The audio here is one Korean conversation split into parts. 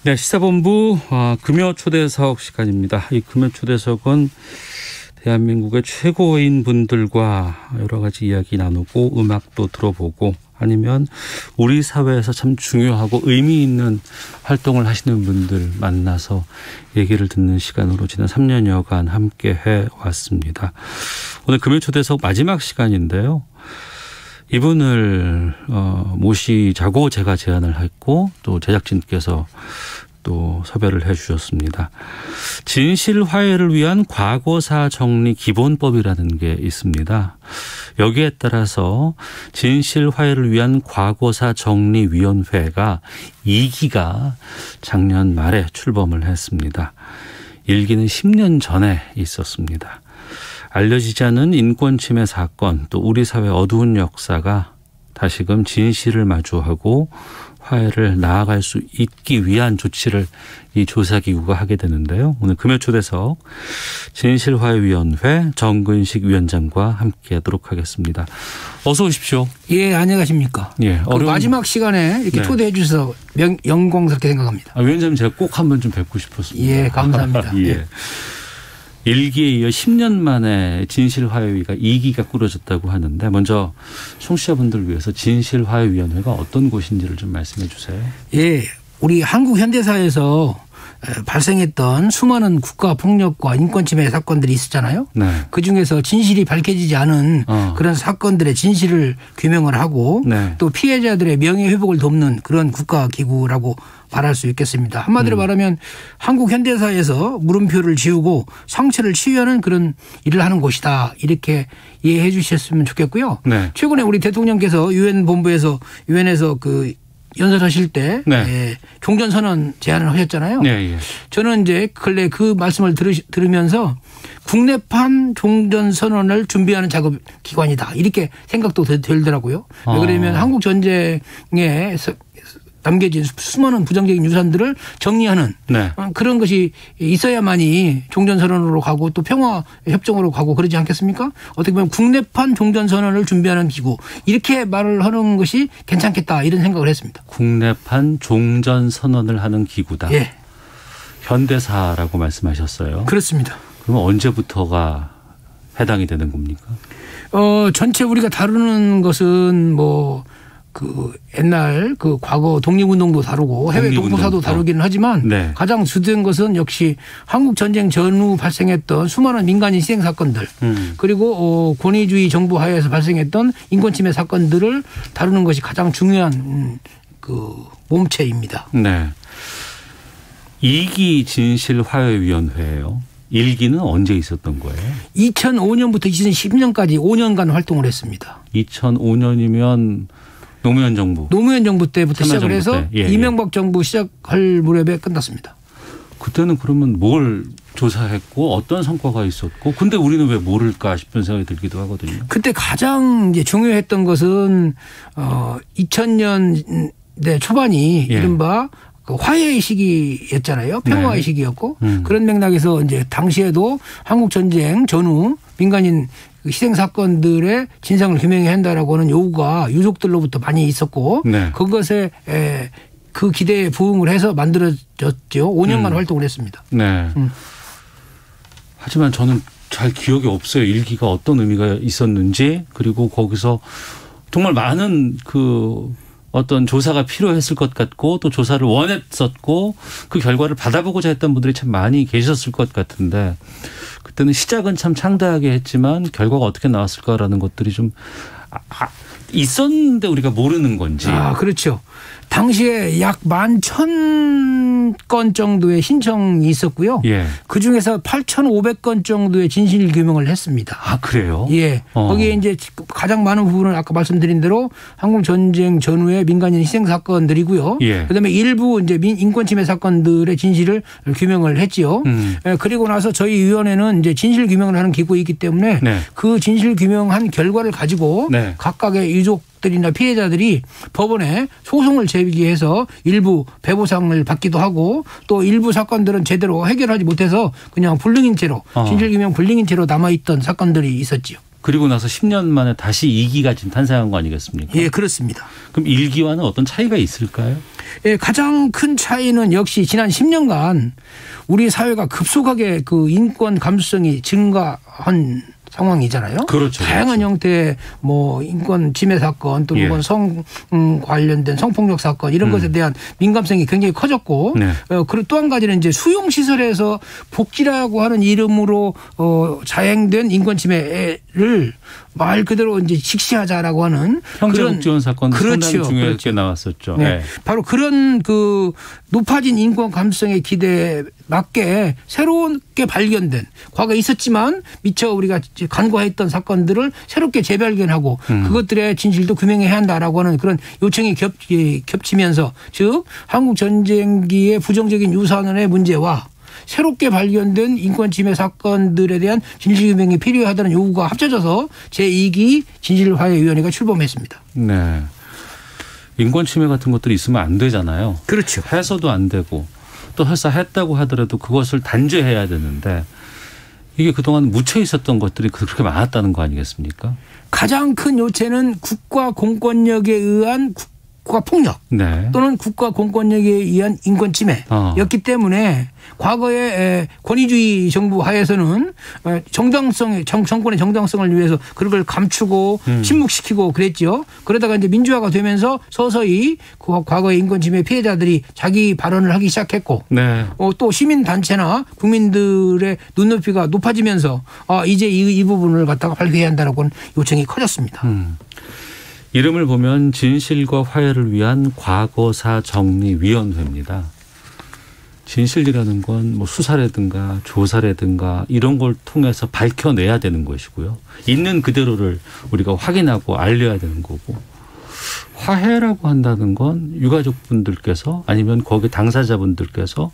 네, 시사본부 금요 초대석 시간입니다. 이 금요 초대석은 대한민국의 최고인 분들과 여러 가지 이야기 나누고 음악도 들어보고 아니면 우리 사회에서 참 중요하고 의미 있는 활동을 하시는 분들 만나서 얘기를 듣는 시간으로 지난 3년여간 함께 해왔습니다. 오늘 금요 초대석 마지막 시간인데요. 이분을 모시자고 제가 제안을 했고 또 제작진께서 또 섭외를 해 주셨습니다. 진실화해를 위한 과거사 정리 기본법이라는 게 있습니다. 여기에 따라서 진실화해를 위한 과거사 정리위원회가 2기가 작년 말에 출범을 했습니다. 1기는 10년 전에 있었습니다. 알려지지 않은 인권침해 사건 또 우리 사회 어두운 역사가 다시금 진실을 마주하고 화해를 나아갈 수 있기 위한 조치를 이 조사기구가 하게 되는데요. 오늘 금요초대석 진실화해위원회 정근식 위원장과 함께하도록 하겠습니다. 어서 오십시오. 예, 안녕하십니까. 예, 마지막 시간에 이렇게 초대해 주셔서 영광스럽게 생각합니다. 위원장님 제가 꼭 한번 좀 뵙고 싶었습니다. 예, 감사합니다. 예. 1기에 이어 10년 만에 진실화해위가 2기가 꾸려졌다고 하는데 먼저 청취자분들 위해서 진실화해위원회가 어떤 곳인지를 좀 말씀해 주세요. 예, 우리 한국 현대사에서 발생했던 수많은 국가폭력과 인권침해 사건들이 있었잖아요. 네. 그중에서 진실이 밝혀지지 않은 그런 사건들의 진실을 규명을 하고 네. 또 피해자들의 명예회복을 돕는 그런 국가기구라고 말할 수 있겠습니다. 한마디로 말하면 한국 현대사에서 물음표를 지우고 상처를 치유하는 그런 일을 하는 곳이다. 이렇게 이해해 주셨으면 좋겠고요. 네. 최근에 우리 대통령께서 유엔본부에서 유엔에서 그 연설하실 때 네. 종전선언 제안을 하셨잖아요. 네, 예. 저는 이제 근래 그 말씀을 들으면서 국내판 종전선언을 준비하는 작업 기관이다. 이렇게 생각도 들더라고요. 왜 그러면 한국 전쟁에 남겨진 수많은 부정적인 유산들을 정리하는 네. 그런 것이 있어야만이 종전선언으로 가고 또 평화협정으로 가고 그러지 않겠습니까? 어떻게 보면 국내판 종전선언을 준비하는 기구 이렇게 말을 하는 것이 괜찮겠다 이런 생각을 했습니다. 국내판 종전선언을 하는 기구다. 예. 현대사라고 말씀하셨어요. 그렇습니다. 그러면 언제부터가 해당이 되는 겁니까? 전체 우리가 다루는 것은 그 옛날 그 과거 독립운동도 다루고 해외 동포사도 다루기는 하지만 네. 가장 주된 것은 역시 한국 전쟁 전후 발생했던 수많은 민간인 희생 사건들 그리고 권위주의 정부 하에서 발생했던 인권침해 사건들을 다루는 것이 가장 중요한 그 몸체입니다. 네. 2기 진실화해위원회예요. 1기는 언제 있었던 거예요? 2005년부터 2010년까지 5년간 활동을 했습니다. 2005년이면 노무현 정부 때부터 시작을 해서 예, 이명박 정부 시작할 무렵에 끝났습니다. 그때는 그러면 뭘 조사했고 어떤 성과가 있었고 근데 우리는 왜 모를까 싶은 생각이 들기도 하거든요. 그때 가장 이제 중요했던 것은 2000년대 초반이 이른바 그 화해의 시기였잖아요. 평화의 시기였고 그런 맥락에서 이제 당시에도 한국 전쟁 전후 민간인 희생 사건들의 진상을 규명해야 한다라고 하는 요구가 유족들로부터 많이 있었고 네. 그것에 그 기대에 부응을 해서 만들어졌죠. 5년간 활동을 했습니다. 네. 하지만 저는 잘 기억이 없어요. 1기가 어떤 의미가 있었는지 그리고 거기서 정말 많은 그 어떤 조사가 필요했을 것 같고 또 조사를 원했었고 그 결과를 받아보고자 했던 분들이 참 많이 계셨을 것 같은데 그때는 시작은 참 창대하게 했지만 결과가 어떻게 나왔을까라는 것들이 좀 있었는데 우리가 모르는 건지. 그렇죠. 당시에 약 11,000건 정도의 신청이 있었고요. 예. 그중에서 8,500건 정도의 진실 규명을 했습니다. 아, 그래요? 예. 거기에 이제 가장 많은 부분은 아까 말씀드린 대로 한국 전쟁 전후의 민간인 희생 사건들이고요. 예. 그다음에 일부 이제 인권 침해 사건들의 진실을 규명을 했지요. 그리고 나서 저희 위원회는 이제 진실 규명을 하는 기구이기 때문에 네. 그 진실 규명한 결과를 가지고 네. 각각의 유족들이나 피해자들이 법원에 소송을 제기해서 일부 배보상을 받기도 하고 또 일부 사건들은 제대로 해결하지 못해서 그냥 불능인 채로 진실규명 불능인 채로 남아있던 사건들이 있었지요. 그리고 나서 10년 만에 다시 2기가 지금 탄생한 거 아니겠습니까? 예, 그렇습니다. 그럼 1기와는 어떤 차이가 있을까요? 예, 가장 큰 차이는 역시 지난 10년간 우리 사회가 급속하게 그 인권 감수성이 증가한 상황이잖아요. 그렇죠. 다양한 형태의 뭐 인권 침해 사건 또 이건 성 관련된 성폭력 사건 이런 것에 대한 민감성이 굉장히 커졌고 네. 그리고 또 한 가지는 이제 수용 시설에서 복지라고 하는 이름으로 자행된 인권 침해를 말 그대로 이제 직시하자라고 하는 형제복 지원 사건도 상당히 중요하게 그렇죠. 나왔었죠. 네. 네. 바로 그런 그 높아진 인권 감수성의 기대에 맞게 새롭게 발견된 과거에 있었지만 미처 우리가 간과했던 사건들을 새롭게 재발견하고 그것들의 진실도 규명해야 한다라고 하는 그런 요청이 겹치면서 즉 한국 전쟁기의 부정적인 유산의 문제와 새롭게 발견된 인권 침해 사건들에 대한 진실규명이 필요하다는 요구가 합쳐져서 제2기 진실화해위원회가 출범했습니다. 네. 인권 침해 같은 것들이 있으면 안 되잖아요. 그렇죠. 해서도 안 되고 또 설사 했다고 하더라도 그것을 단죄해야 되는데 이게 그동안 묻혀 있었던 것들이 그렇게 많았다는 거 아니겠습니까? 가장 큰 요체는 국가 공권력에 의한 국가 폭력 네. 또는 국가 공권력에 의한 인권 침해였기 때문에 과거의 권위주의 정부 하에서는 정권의 정당성을 위해서 그런 걸 감추고 침묵시키고 그랬죠. 그러다가 이제 민주화가 되면서 서서히 그 과거의 인권 침해 피해자들이 자기 발언을 하기 시작했고 네. 또 시민단체나 국민들의 눈높이가 높아지면서 이제 이 부분을 갖다가 발휘해야 한다라고 요청이 커졌습니다. 이름을 보면 진실과 화해를 위한 과거사 정리위원회입니다. 진실이라는 건 뭐 수사라든가 조사라든가 이런 걸 통해서 밝혀내야 되는 것이고요. 있는 그대로를 우리가 확인하고 알려야 되는 거고 화해라고 한다는 건 유가족분들께서 아니면 거기 당사자분들께서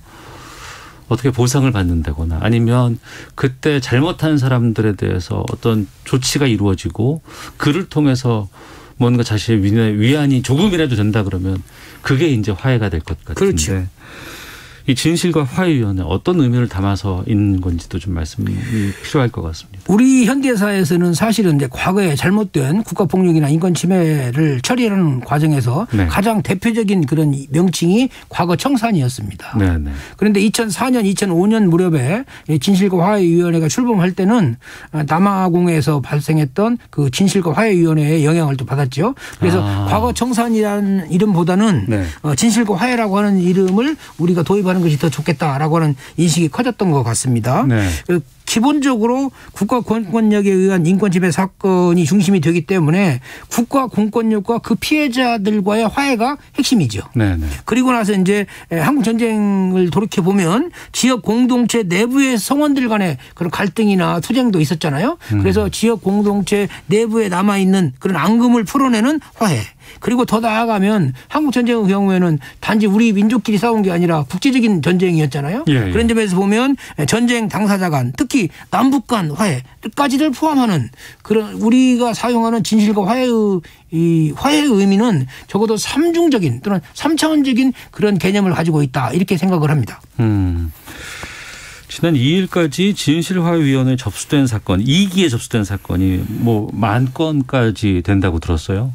어떻게 보상을 받는다거나 아니면 그때 잘못한 사람들에 대해서 어떤 조치가 이루어지고 그를 통해서 뭔가 자신의 위안이 조금이라도 된다 그러면 그게 이제 화해가 될 것 같은데. 그렇죠. 이 진실과 화해위원회 어떤 의미를 담아서 있는 건지도 좀 말씀이 필요할 것 같습니다. 우리 현대사에서는 사실은 이제 과거에 잘못된 국가폭력이나 인권 침해를 처리하는 과정에서 네. 가장 대표적인 그런 명칭이 과거 청산이었습니다. 네네. 그런데 2004년, 2005년 무렵에 진실과 화해위원회가 출범할 때는 남아공에서 발생했던 그 진실과 화해위원회의 영향을 또 받았죠. 그래서 과거 청산이라는 이름보다는 네. 진실과 화해라고 하는 이름을 우리가 도입하는 것이 더 좋겠다라고 하는 인식이 커졌던 것 같습니다. 네. 기본적으로 국가 공권력에 의한 인권 침해 사건이 중심이 되기 때문에 국가 공권력과 그 피해자들과의 화해가 핵심이죠. 네네. 그리고 나서 이제 한국 전쟁을 돌이켜 보면 지역 공동체 내부의 성원들 간의 그런 갈등이나 투쟁도 있었잖아요. 그래서 지역 공동체 내부에 남아 있는 그런 앙금을 풀어내는 화해. 그리고 더 나아가면 한국 전쟁의 경우에는 단지 우리 민족끼리 싸운 게 아니라 국제적인 전쟁이었잖아요. 예. 그런 점에서 보면 전쟁 당사자 간 특히 남북 간 화해까지를 포함하는 그런 우리가 사용하는 진실과 화해의 의미는 적어도 삼중적인 또는 삼차원적인 그런 개념을 가지고 있다 이렇게 생각을 합니다. 지난 2일까지 진실화해위원회에 접수된 사건 2기에 접수된 사건이 뭐 10,000건까지 된다고 들었어요.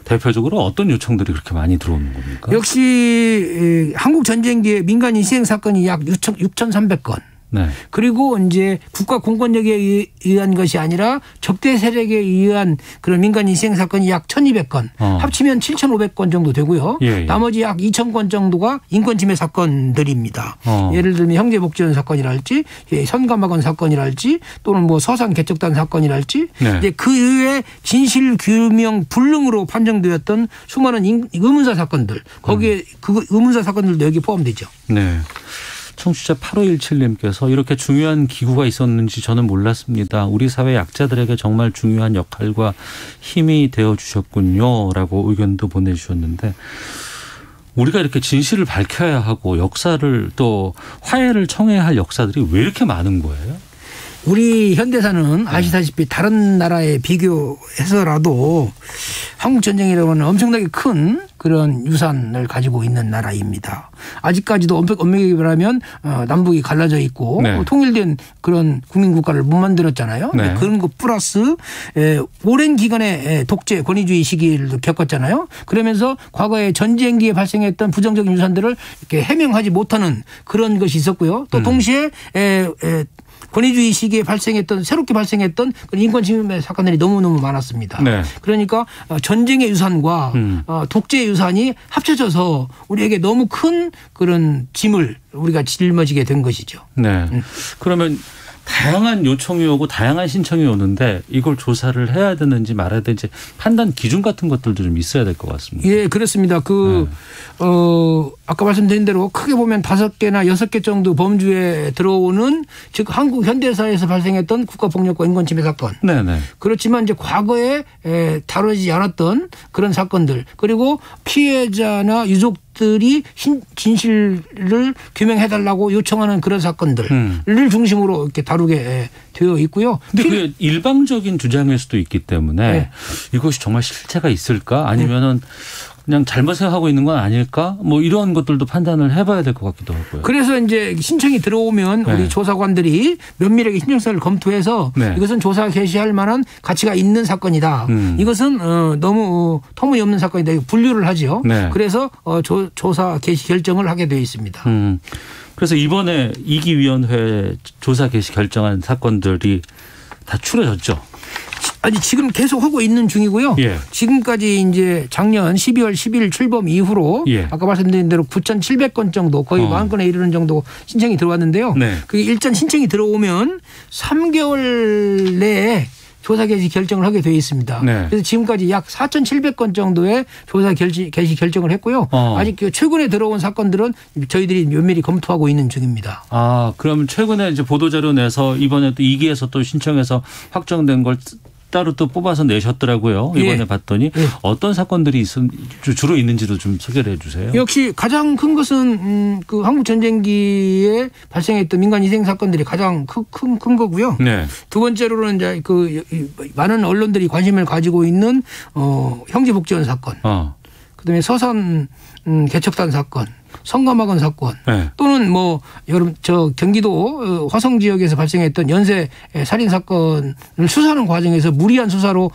대표적으로 어떤 요청들이 그렇게 많이 들어오는 겁니까? 역시 한국 전쟁기에 민간 희생 사건이 약 6,300건. 네. 그리고 이제 국가 공권력에 의한 것이 아니라 적대 세력에 의한 그런 민간 희생 사건이 약 1,200건. 합치면 7,500건 정도 되고요. 예. 나머지 약 2,000건 정도가 인권 침해 사건들입니다. 예를 들면 형제복지원 사건이랄지 선감학원 사건이랄지 또는 뭐 서산 개척단 사건이랄지 네. 이제 그 외에 진실 규명 불능으로 판정되었던 수많은 의문사 사건들 거기에 그 의문사 사건들도 여기 포함되죠. 네. 청취자 8517님께서 이렇게 중요한 기구가 있었는지 저는 몰랐습니다. 우리 사회 약자들에게 정말 중요한 역할과 힘이 되어주셨군요. 라고 의견도 보내주셨는데 우리가 이렇게 진실을 밝혀야 하고 역사를 또 화해를 청해야 할 역사들이 왜 이렇게 많은 거예요? 우리 현대사는 아시다시피 다른 나라에 비교해서라도 한국전쟁이라고 하는 엄청나게 큰 그런 유산을 가지고 있는 나라입니다. 아직까지도 엄밀히 말하면 남북이 갈라져 있고 네. 통일된 그런 국민국가를 못 만들었잖아요. 네. 그런 것 플러스 오랜 기간의 독재 권위주의 시기를 겪었잖아요. 그러면서 과거에 전쟁기에 발생했던 부정적인 유산들을 이렇게 해명하지 못하는 그런 것이 있었고요. 또 동시에 권위주의 시기에 새롭게 발생했던 인권 침해 사건들이 너무너무 많았습니다. 네. 그러니까 전쟁의 유산과 독재의 유산이 합쳐져서 우리에게 너무 큰 그런 짐을 우리가 짊어지게 된 것이죠. 네. 그러면 다양한 요청이 오고 다양한 신청이 오는데 이걸 조사를 해야 되는지 말아야 되는지 판단 기준 같은 것들도 좀 있어야 될 것 같습니다. 예, 그렇습니다. 아까 말씀드린 대로 크게 보면 5개나 6개 정도 범주에 들어오는 즉 한국 현대사에서 발생했던 국가폭력과 인권침해 사건. 네네. 그렇지만 이제 과거에 다루지 않았던 그런 사건들 그리고 피해자나 유족들이 진실을 규명해달라고 요청하는 그런 사건들을 중심으로 이렇게 다루게 되어 있고요. 근데 그게 일방적인 주장일 수도 있기 때문에 네. 이것이 정말 실체가 있을까 아니면은 그냥 잘못 생각하고 있는 건 아닐까? 뭐 이런 것들도 판단을 해봐야 될 것 같기도 하고요. 그래서 이제 신청이 들어오면 네. 우리 조사관들이 면밀하게 신청서를 검토해서 네. 이것은 조사 개시할 만한 가치가 있는 사건이다. 이것은 너무 터무니없는 사건이다. 분류를 하죠. 네. 그래서 조사 개시 결정을 하게 되어 있습니다. 그래서 이번에 이기위원회 조사 개시 결정한 사건들이 다 추려졌죠. 아니 지금 계속 하고 있는 중이고요. 예. 지금까지 이제 작년 12월 10일 출범 이후로 예. 아까 말씀드린 대로 9,700건 정도 거의 10,000건에 이르는 정도 신청이 들어왔는데요. 네. 그게 일단 신청이 들어오면 3개월 내에 조사 개시 결정을 하게 되어 있습니다. 네. 그래서 지금까지 약 4,700건 정도의 조사 개시 결정을 했고요. 아직 최근에 들어온 사건들은 저희들이 면밀히 검토하고 있는 중입니다. 아, 그러면 최근에 이제 보도자료 내서 이번에 또 2기에서 또 신청해서 확정된 걸 따로 또 뽑아서 내셨더라고요. 이번에 예. 봤더니 어떤 사건들이 주로 있는지도 좀 소개를 해 주세요. 역시 가장 큰 것은 그 한국 전쟁기에 발생했던 민간 희생 사건들이 가장 큰 거고요. 네. 두 번째로는 이제 그 많은 언론들이 관심을 가지고 있는 형제복지원 사건, 그다음에 서산 개척단 사건, 성감학원 사건 네. 또는 뭐 여러분 경기도 화성 지역에서 발생했던 연쇄 살인 사건을 수사하는 과정에서 무리한 수사로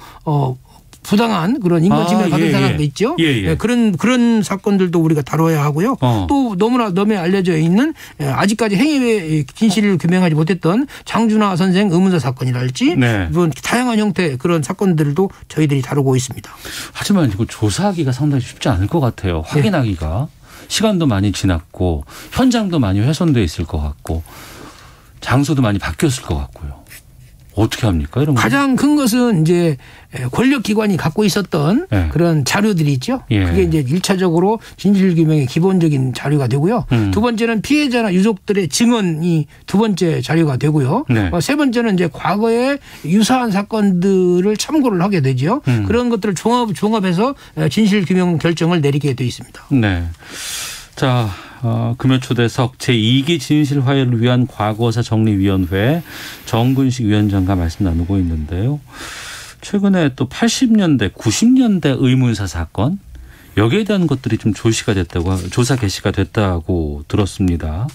부당한 그런 인권침해를 받은 사람도 있죠. 예. 그런 사건들도 우리가 다뤄야 하고요. 또 너무나 알려져 있는 아직까지 행위의 진실을 규명하지 못했던 장준하 선생 의문사 사건이랄지 네. 다양한 형태의 그런 사건들도 저희들이 다루고 있습니다. 하지만 이거 조사하기가 상당히 쉽지 않을 것 같아요. 확인하기가. 시간도 많이 지났고 현장도 많이 훼손돼 있을 것 같고 장소도 많이 바뀌었을 것 같고요. 어떻게 합니까? 이런 거. 가장 큰 것은 이제 권력기관이 갖고 있었던 네. 그런 자료들이 있죠. 예. 그게 이제 1차적으로 진실규명의 기본적인 자료가 되고요. 두 번째는 피해자나 유족들의 증언이 두 번째 자료가 되고요. 네. 세 번째는 이제 과거에 유사한 사건들을 참고를 하게 되죠. 그런 것들을 종합해서 진실규명 결정을 내리게 돼 있습니다. 네. 자, 금요초대석 제2기 진실화해를 위한 과거사 정리위원회 정근식 위원장과 말씀 나누고 있는데요. 최근에 또 80년대, 90년대 의문사 사건 여기에 대한 것들이 좀 조사 개시가 됐다고 들었습니다.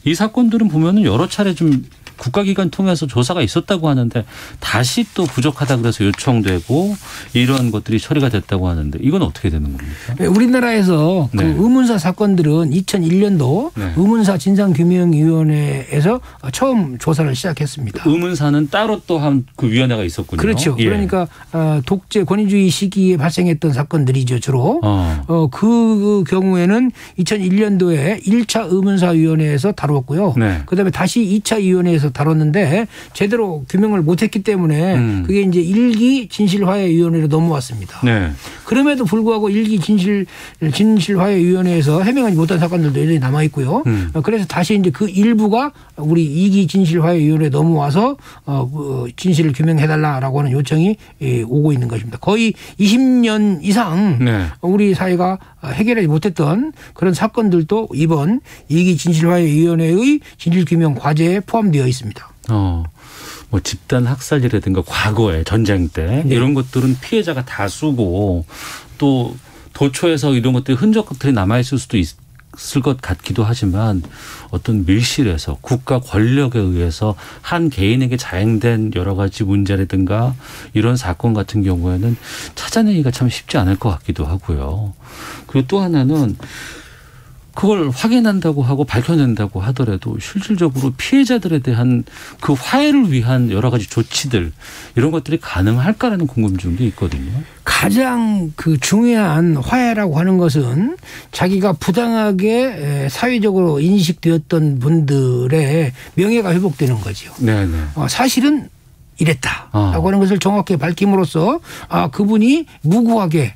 이 사건들은 보면은 여러 차례 좀 국가기관 통해서 조사가 있었다고 하는데 다시 또 부족하다 그래서 요청되고 이러한 것들이 처리가 됐다고 하는데 이건 어떻게 되는 겁니까? 우리나라에서 그 의문사 사건들은 2001년도 의문사 진상규명위원회에서 처음 조사를 시작했습니다. 의문사는 따로 또 한 그 위원회가 있었군요. 그렇죠. 예. 그러니까 독재 권위주의 시기에 발생했던 사건들이죠. 주로. 그 경우에는 2001년도에 1차 의문사위원회에서 다루었고요. 네. 그다음에 다시 2차 위원회에서 다뤘는데 제대로 규명을 못했기 때문에 그게 이제 1기 진실화해위원회로 넘어왔습니다. 네. 그럼에도 불구하고 1기 진실화해위원회에서 해명하지 못한 사건들도 여전히 남아 있고요. 그래서 다시 이제 그 일부가 우리 2기 진실화해위원회에 넘어와서 진실을 규명해달라라고 하는 요청이 오고 있는 것입니다. 거의 20년 이상 우리 사회가 해결하지 못했던 그런 사건들도 이번 2기 진실화해위원회의 진실규명 과제에 포함되어 있습니다. 뭐 집단 학살이라든가 과거에 전쟁 때 네. 이런 것들은 피해자가 다수고 또 도처에서 이런 것들이 흔적들이 남아있을 수도 있을 것 같기도 하지만 어떤 밀실에서 국가 권력에 의해서 한 개인에게 자행된 여러 가지 문제라든가 이런 사건 같은 경우에는 찾아내기가 참 쉽지 않을 것 같기도 하고요. 그리고 또 하나는 그걸 확인한다고 하고 밝혀낸다고 하더라도 실질적으로 피해자들에 대한 그 화해를 위한 여러 가지 조치들 이런 것들이 가능할까라는 궁금증도 있거든요. 가장 그 중요한 화해라고 하는 것은 자기가 부당하게 사회적으로 인식되었던 분들의 명예가 회복되는 거죠. 네네. 사실은 이랬다라고 하는 것을 정확히 밝힘으로써 그분이 무고하게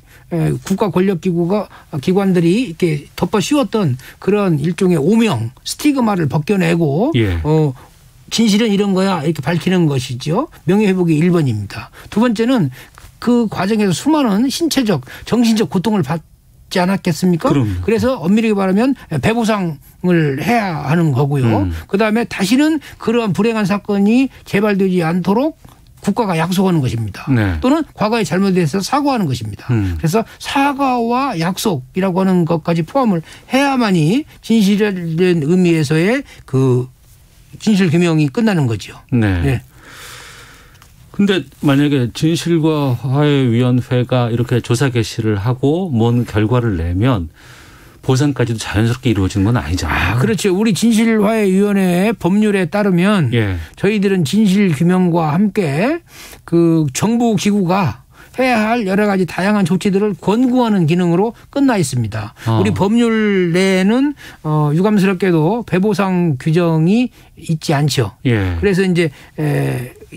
국가 기관들이 이렇게 덮어 씌웠던 그런 일종의 오명, 스티그마를 벗겨내고 예. 진실은 이런 거야 이렇게 밝히는 것이죠. 명예회복이 1번입니다. 두 번째는 그 과정에서 수많은 신체적, 정신적 고통을 받지 않았겠습니까? 그럼요. 그래서 엄밀하게 말하면 배보상을 해야 하는 거고요. 그다음에 다시는 그러한 불행한 사건이 재발되지 않도록 국가가 약속하는 것입니다. 네. 또는 과거에 잘못돼서 사과하는 것입니다. 그래서 사과와 약속이라고 하는 것까지 포함을 해야만이 진실된 의미에서의 그 진실 규명이 끝나는 거죠. 네. 네. 근데 만약에 진실과 화해위원회가 이렇게 조사 개시를 하고 뭔 결과를 내면 보상까지도 자연스럽게 이루어지는 건 아니잖아요. 그렇죠. 우리 진실화해위원회의 법률에 따르면 예. 저희들은 진실 규명과 함께 그 정부 기구가 해야 할 여러 가지 다양한 조치들을 권고하는 기능으로 끝나 있습니다. 우리 법률 내에는 유감스럽게도 배보상 규정이 있지 않죠. 예. 그래서 이제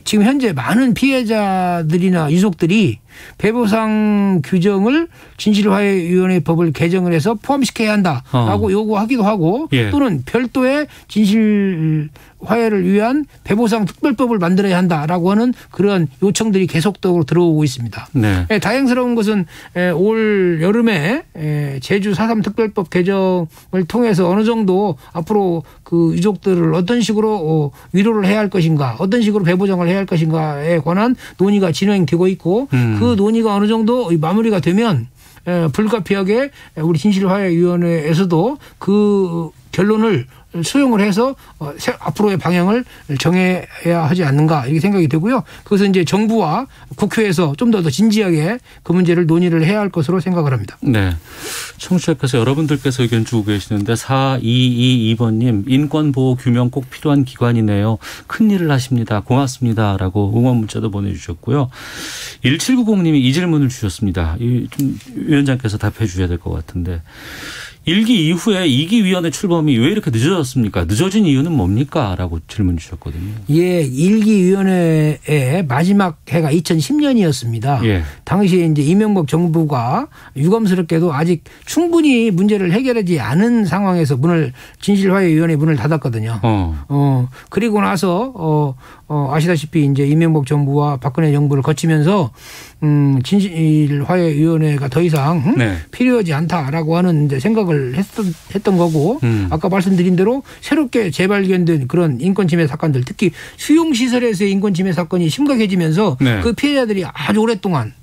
지금 현재 많은 피해자들이나 유족들이 배보상 규정을 진실화해위원회 법을 개정을 해서 포함시켜야 한다라고 요구하기도 하고 예. 또는 별도의 진실화해를 위한 배보상 특별법을 만들어야 한다라고 하는 그런 요청들이 계속적으로 들어오고 있습니다. 네. 다행스러운 것은 올 여름에 제주 4.3 특별법 개정을 통해서 어느 정도 앞으로 그 유족들을 어떤 식으로 위로를 해야 할 것인가 어떤 식으로 배보상을 해야 할 것인가에 관한 논의가 진행되고 있고 그 논의가 어느 정도 마무리가 되면 불가피하게 우리 진실화해위원회에서도 그 결론을 수용을 해서 앞으로의 방향을 정해야 하지 않는가 이렇게 생각이 되고요. 그것은 이제 정부와 국회에서 좀 더 진지하게 그 문제를 논의를 해야 할 것으로 생각을 합니다. 네. 청취자께서 여러분들께서 의견 주고 계시는데 4222번님 인권보호 규명 꼭 필요한 기관이네요. 큰일을 하십니다. 고맙습니다라고 응원 문자도 보내주셨고요. 1790님이 이 질문을 주셨습니다. 좀 위원장께서 답해 주셔야 될 것 같은데 1기 이후에 2기 위원회 출범이 왜 이렇게 늦어졌습니까? 늦어진 이유는 뭡니까? 라고 질문 주셨거든요. 예, 1기 위원회의 마지막 해가 2010년이었습니다. 예. 당시에 이제 이명박 정부가 유감스럽게도 아직 충분히 문제를 해결하지 않은 상황에서 진실화해위원회 문을 닫았거든요. 그리고 나서 아시다시피 이제 이명박 정부와 박근혜 정부를 거치면서 진실화해위원회가 더 이상 필요하지 않다라고 하는 이제 생각을 했던 거고 아까 말씀드린 대로 새롭게 재발견된 그런 인권침해 사건들 특히 수용시설에서의 인권침해 사건이 심각해지면서 그 피해자들이 아주 오랫동안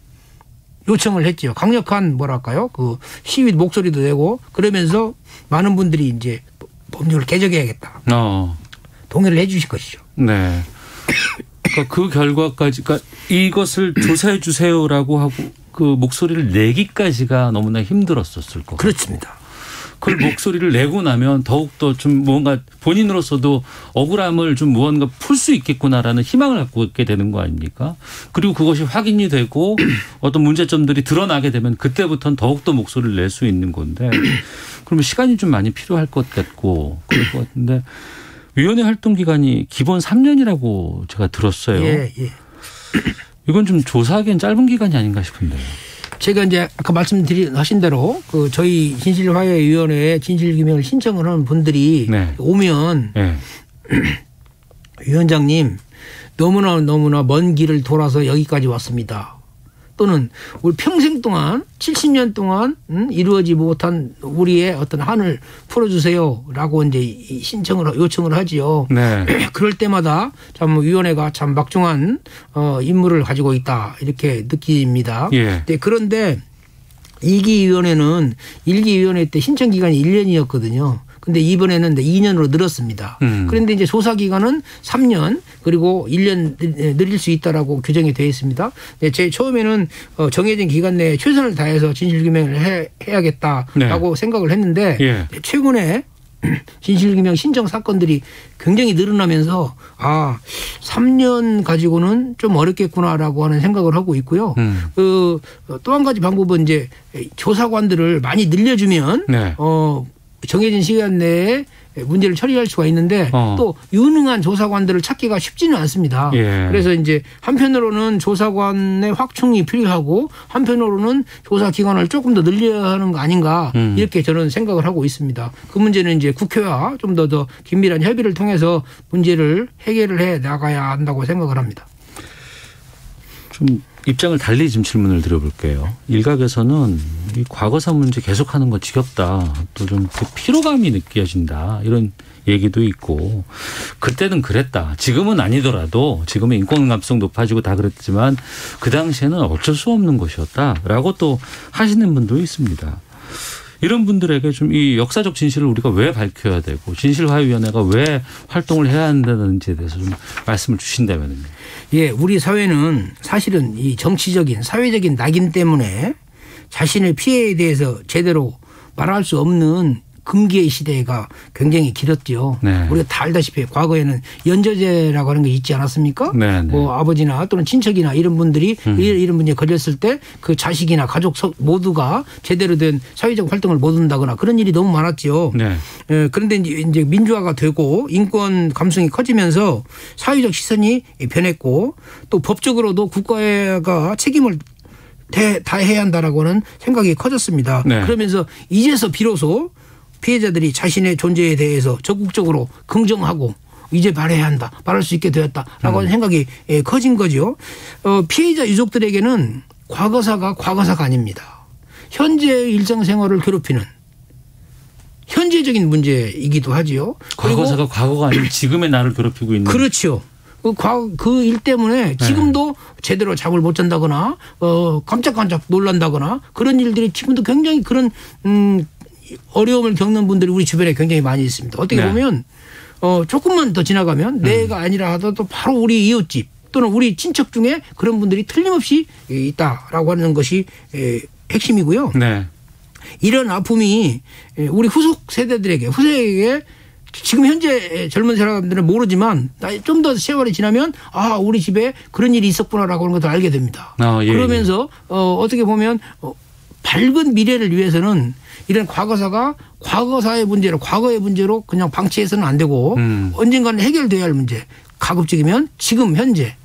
요청을 했죠. 강력한 뭐랄까요 그 시위 목소리도 내고 그러면서 많은 분들이 이제 법률을 개정해야겠다. 동의를 해 주실 것이죠. 네. 그러니까 그 결과까지 그러니까 이것을 조사해 주세요라고 하고 그 목소리를 내기까지가 너무나 힘들었었을 것 같아요. 그렇습니다. 그 목소리를 내고 나면 더욱더 좀 뭔가 본인으로서도 억울함을 좀 무언가 풀 수 있겠구나라는 희망을 갖고 있게 되는 거 아닙니까? 그리고 그것이 확인이 되고 어떤 문제점들이 드러나게 되면 그때부터는 더욱더 목소리를 낼 수 있는 건데 그러면 시간이 좀 많이 필요할 것 같고 그럴 것 같은데 위원회 활동 기간이 기본 3년이라고 제가 들었어요. 예. 이건 좀 조사하기엔 짧은 기간이 아닌가 싶은데요. 제가 이제 아까 하신 대로 그 저희 진실화해위원회에 진실규명을 신청을 하는 분들이 오면 위원장님 너무나 먼 길을 돌아서 여기까지 왔습니다. 또는 우리 평생 동안 70년 동안 이루어지 못한 우리의 어떤 한을 풀어주세요라고 이제 요청을 하지요. 네. 그럴 때마다 참 위원회가 참 막중한 임무를 가지고 있다 이렇게 느낍니다. 예. 네, 그런데 1기 위원회 때 신청 기간이 1년이었거든요. 근데 이번에는 2년으로 늘었습니다. 그런데 이제 조사 기간은 3년 그리고 1년 늘릴 수 있다라고 규정이 되어 있습니다. 제 처음에는 정해진 기간 내에 최선을 다해서 진실규명을 해야겠다라고 네. 생각을 했는데 예. 최근에 진실규명 신청 사건들이 굉장히 늘어나면서 3년 가지고는 좀 어렵겠구나라고 하는 생각을 하고 있고요. 또 한 가지 방법은 이제 조사관들을 많이 늘려주면 네. 정해진 시간 내에 문제를 처리할 수가 있는데 또 유능한 조사관들을 찾기가 쉽지는 않습니다. 예. 그래서 이제 한편으로는 조사관의 확충이 필요하고 한편으로는 조사 기간을 조금 더 늘려야 하는 거 아닌가 이렇게 저는 생각을 하고 있습니다. 그 문제는 이제 국회와 좀 더 긴밀한 협의를 통해서 문제를 해결을 해 나가야 한다고 생각을 합니다. 좀 입장을 달리 좀 질문을 드려볼게요. 일각에서는 이 과거사 문제 계속하는 거 지겹다. 또 좀 피로감이 느껴진다. 이런 얘기도 있고 그때는 그랬다. 지금은 아니더라도 지금은 인권 감수성 높아지고 다 그랬지만 그 당시에는 어쩔 수 없는 것이었다라고 또 하시는 분도 있습니다. 이런 분들에게 좀 이 역사적 진실을 우리가 왜 밝혀야 되고 진실화해위원회가 왜 활동을 해야 한다는지에 대해서 좀 말씀을 주신다면요. 예, 우리 사회는 사실은 이 정치적인 사회적인 낙인 때문에 자신의 피해에 대해서 제대로 말할 수 없는 금기의 시대가 굉장히 길었죠. 네. 우리가 다 알다시피 과거에는 연좌제라고 하는 게 있지 않았습니까? 네, 네. 뭐 아버지나 또는 친척이나 이런 분들이 이런 문제에 걸렸을 때 그 자식이나 가족 모두가 제대로 된 사회적 활동을 못 한다거나 그런 일이 너무 많았죠. 네. 그런데 이제 민주화가 되고 인권 감성이 커지면서 사회적 시선이 변했고 또 법적으로도 국가가 책임을 다 해야 한다라고 하는 생각이 커졌습니다. 네. 그러면서 이제서 비로소 피해자들이 자신의 존재에 대해서 적극적으로 긍정하고 이제 말해야 한다. 말할 수 있게 되었다라고 하는 생각이 커진 거죠. 피해자 유족들에게는 과거사가 아닙니다. 현재의 일상생활을 괴롭히는 현재적인 문제이기도 하지요. 과거사가 과거가 아닌 지금의 나를 괴롭히고 있는. 그렇죠. 그 일 때문에 지금도 제대로 잠을 못 잔다거나 깜짝깜짝 놀란다거나 그런 일들이 지금도 굉장히 그런 어려움을 겪는 분들이 우리 주변에 굉장히 많이 있습니다. 어떻게 보면 조금만 더 지나가면 내가 아니라 하더라도 바로 우리 이웃집 또는 우리 친척 중에 그런 분들이 틀림없이 있다라고 하는 것이 핵심이고요. 네. 이런 아픔이 우리 후세에게 지금 현재 젊은 사람들은 모르지만 좀 더 세월이 지나면 우리 집에 그런 일이 있었구나라고 하는 것을 알게 됩니다. 예, 그러면서 어떻게 보면 밝은 미래를 위해서는 이런 과거사의 문제로 과거의 문제로 그냥 방치해서는 안 되고 언젠가는 해결돼야 할 문제 가급적이면 지금 현재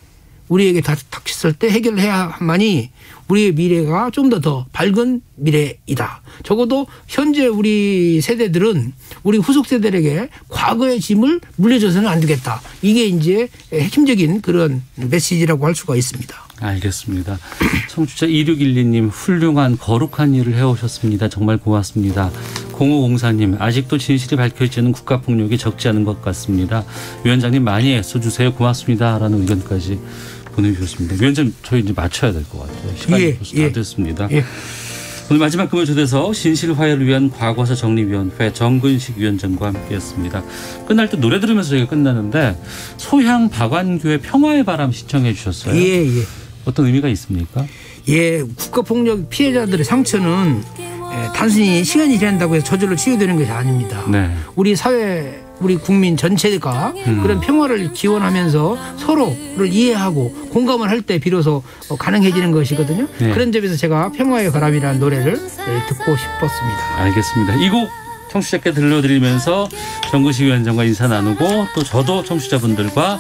우리에게 닥쳤을 때 해결해야만이 우리의 미래가 좀 더 밝은 미래이다. 적어도 현재 우리 세대들은 우리 후속 세대에게 과거의 짐을 물려줘서는 안 되겠다. 이게 이제 핵심적인 그런 메시지라고 할 수가 있습니다. 알겠습니다. 청취자 2612님 훌륭한 거룩한 일을 해오셨습니다. 정말 고맙습니다. 0504님 아직도 진실이 밝혀지는 국가폭력이 적지 않은 것 같습니다. 위원장님 많이 애써주세요. 고맙습니다. 라는 의견까지 보내주셨습니다. 위원장님 저희 이제 맞춰야 될 것 같아요. 시간이 벌써 다 됐습니다. 오늘 마지막 금을 초대해서 진실화해를 위한 과거사 정리위원회 정근식 위원장과 함께했습니다. 끝날 때 노래 들으면서 저희가 끝나는데 소향 박완규의 평화의 바람 신청해 주셨어요. 예. 어떤 의미가 있습니까? 예, 국가폭력 피해자들의 상처는 단순히 시간이 지난다고 해서 저절로 치유되는 것이 아닙니다. 네. 우리 사회, 우리 국민 전체가 그런 평화를 기원하면서 서로를 이해하고 공감을 할 때 비로소 가능해지는 것이거든요. 네. 그런 점에서 제가 평화의 바람이라는 노래를 듣고 싶었습니다. 알겠습니다. 이 곡 청취자께 들려드리면서 정근식 위원장과 인사 나누고 또 저도 청취자분들과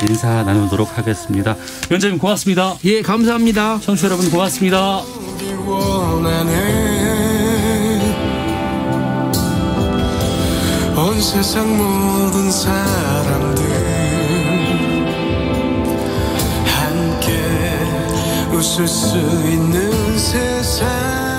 인사 나누도록 하겠습니다. 위원장님 고맙습니다. 예, 감사합니다. 청취자 여러분 고맙습니다. 온 세상 모든 사람들 함께 웃을 수 있는 세상